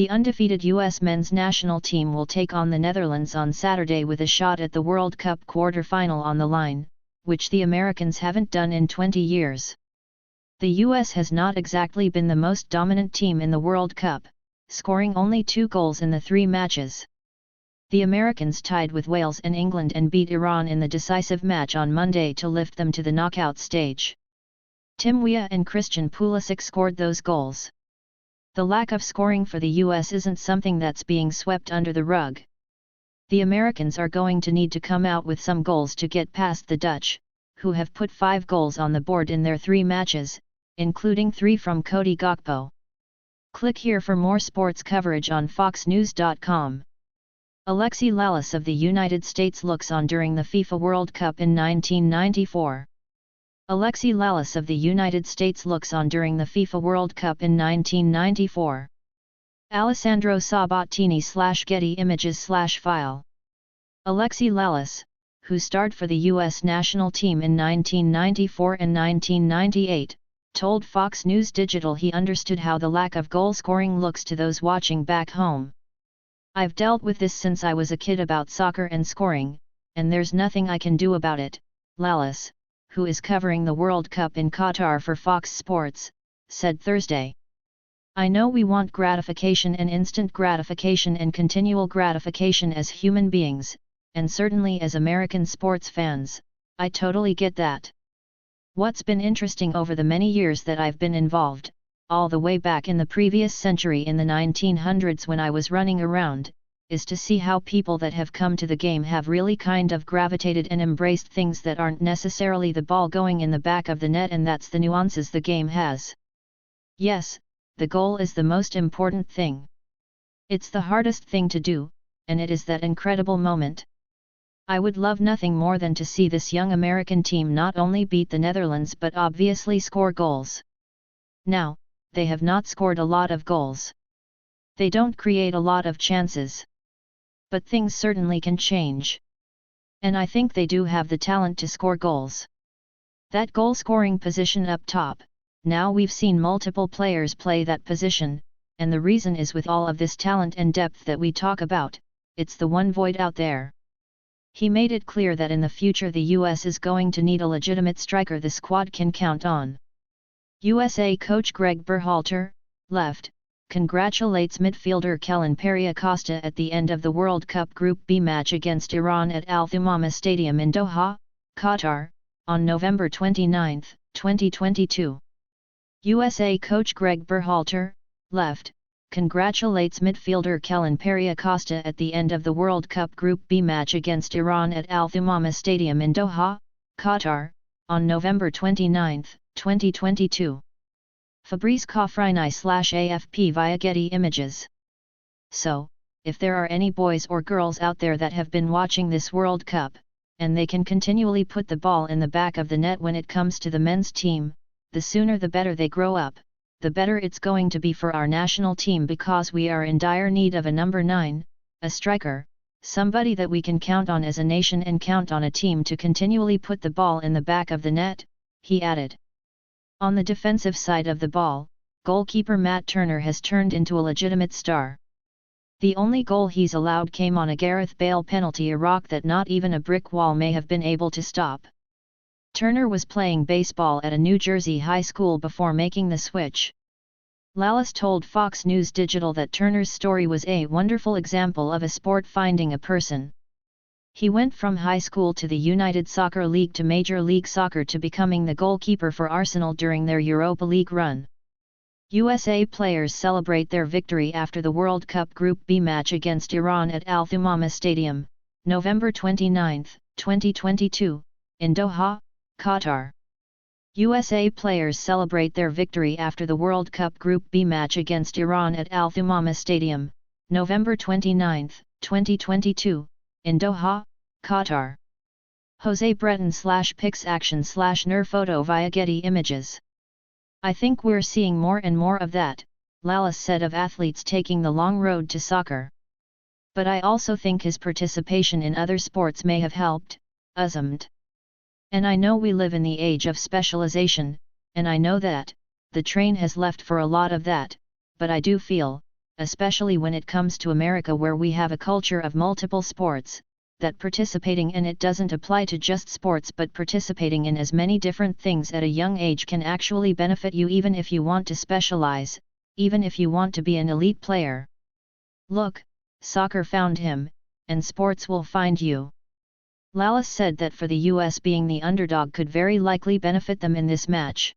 The undefeated U.S. men's national team will take on the Netherlands on Saturday with a shot at the World Cup quarter-final on the line, which the Americans haven't done in 20 years. The U.S. has not exactly been the most dominant team in the World Cup, scoring only 2 goals in the 3 matches. The Americans tied with Wales and England and beat Iran in the decisive match on Monday to lift them to the knockout stage. Tim Weah and Christian Pulisic scored those goals. The lack of scoring for the US isn't something that's being swept under the rug. The Americans are going to need to come out with some goals to get past the Dutch, who have put 5 goals on the board in their 3 matches, including 3 from Cody Gakpo. Click here for more sports coverage on foxnews.com. Alexi Lalas of the United States looks on during the FIFA World Cup in 1994. Alexi Lalas of the United States looks on during the FIFA World Cup in 1994. Alessandro Sabatini/Getty Images/File. Alexi Lalas, who starred for the U.S. national team in 1994 and 1998, told Fox News Digital he understood how the lack of goal scoring looks to those watching back home. "I've dealt with this since I was a kid about soccer and scoring, and there's nothing I can do about it," Lalas, who is covering the World Cup in Qatar for Fox Sports, said Thursday. "I know we want gratification and instant gratification and continual gratification as human beings, and certainly as American sports fans, I totally get that. What's been interesting over the many years that I've been involved, all the way back in the previous century in the 1900s when I was running around, is to see how people that have come to the game have really kind of gravitated and embraced things that aren't necessarily the ball going in the back of the net, and that's the nuances the game has. Yes, the goal is the most important thing. It's the hardest thing to do, and it is that incredible moment. I would love nothing more than to see this young American team not only beat the Netherlands but obviously score goals. Now, they have not scored a lot of goals. They don't create a lot of chances. But things certainly can change. And I think they do have the talent to score goals. That goal-scoring position up top, now we've seen multiple players play that position, and the reason is with all of this talent and depth that we talk about, it's the one void out there." He made it clear that in the future the US is going to need a legitimate striker the squad can count on. USA coach Greg Berhalter, left, congratulates midfielder Kellen Perry-Acosta at the end of the World Cup Group B match against Iran at Al Thumama Stadium in Doha, Qatar, on November 29, 2022. USA coach Greg Berhalter, left, congratulates midfielder Kellen Perry-Acosta at the end of the World Cup Group B match against Iran at Al Thumama Stadium in Doha, Qatar, on November 29, 2022. Fabrice Cofrini/AFP via Getty Images. So, if there are any boys or girls out there that have been watching this World Cup, and they can continually put the ball in the back of the net when it comes to the men's team, the sooner the better they grow up, the better it's going to be for our national team, because we are in dire need of a number 9, a striker, somebody that we can count on as a nation and count on a team to continually put the ball in the back of the net, he added. On the defensive side of the ball, goalkeeper Matt Turner has turned into a legitimate star. The only goal he's allowed came on a Gareth Bale penalty, a rock that not even a brick wall may have been able to stop. Turner was playing baseball at a New Jersey high school before making the switch. Lalas told Fox News Digital that Turner's story was a wonderful example of a sport finding a person. He went from high school to the United Soccer League to Major League Soccer to becoming the goalkeeper for Arsenal during their Europa League run. USA players celebrate their victory after the World Cup Group B match against Iran at Al Thumama Stadium, November 29, 2022, in Doha, Qatar. USA players celebrate their victory after the World Cup Group B match against Iran at Al Thumama Stadium, November 29, 2022, in Doha, Qatar. Jose Breton/Pix Action/Ner Photo via Getty Images. I think we're seeing more and more of that, Lalas said of athletes taking the long road to soccer. But I also think his participation in other sports may have helped, USMNT. And I know we live in the age of specialization, and I know that, the train has left for a lot of that, but I do feel, especially when it comes to America, where we have a culture of multiple sports, that participating in it doesn't apply to just sports, but participating in as many different things at a young age can actually benefit you, even if you want to specialize, even if you want to be an elite player. Look, soccer found him, and sports will find you. Lalas said that for the US, being the underdog could very likely benefit them in this match.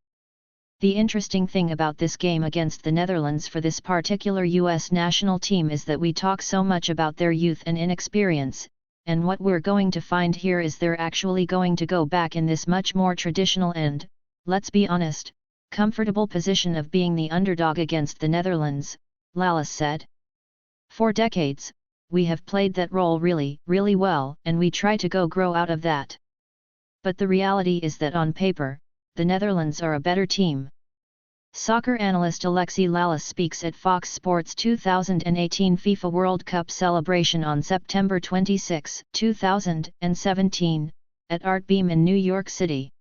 The interesting thing about this game against the Netherlands for this particular US national team is that we talk so much about their youth and inexperience, and what we're going to find here is they're actually going to go back in this much more traditional and, let's be honest, comfortable position of being the underdog against the Netherlands, Lalas said. For decades, we have played that role really, really well, and we try to grow out of that. But the reality is that on paper, the Netherlands are a better team. Soccer analyst Alexi Lalas speaks at Fox Sports' 2018 FIFA World Cup celebration on September 26, 2017, at Art Beam in New York City.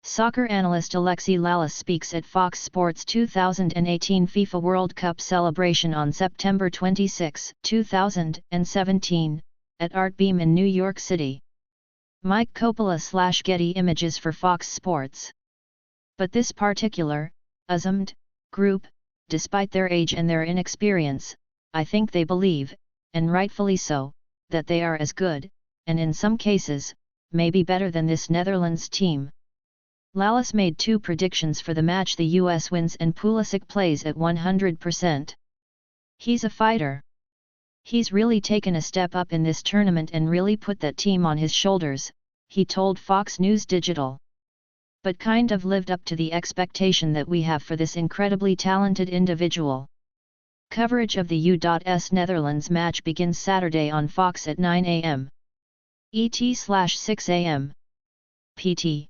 Soccer analyst Alexi Lalas speaks at Fox Sports' 2018 FIFA World Cup celebration on September 26, 2017, at Art Beam in New York City. Mike Coppola/Getty Images for Fox Sports. But this particular USMNT group, despite their age and their inexperience, I think they believe, and rightfully so, that they are as good, and in some cases, maybe better than this Netherlands team. Lalas made two predictions for the match: the US wins and Pulisic plays at 100%. He's a fighter. He's really taken a step up in this tournament and really put that team on his shoulders, he told Fox News Digital. But kind of lived up to the expectation that we have for this incredibly talented individual. Coverage of the U.S. Netherlands match begins Saturday on Fox at 9 a.m. ET/6 a.m. PT.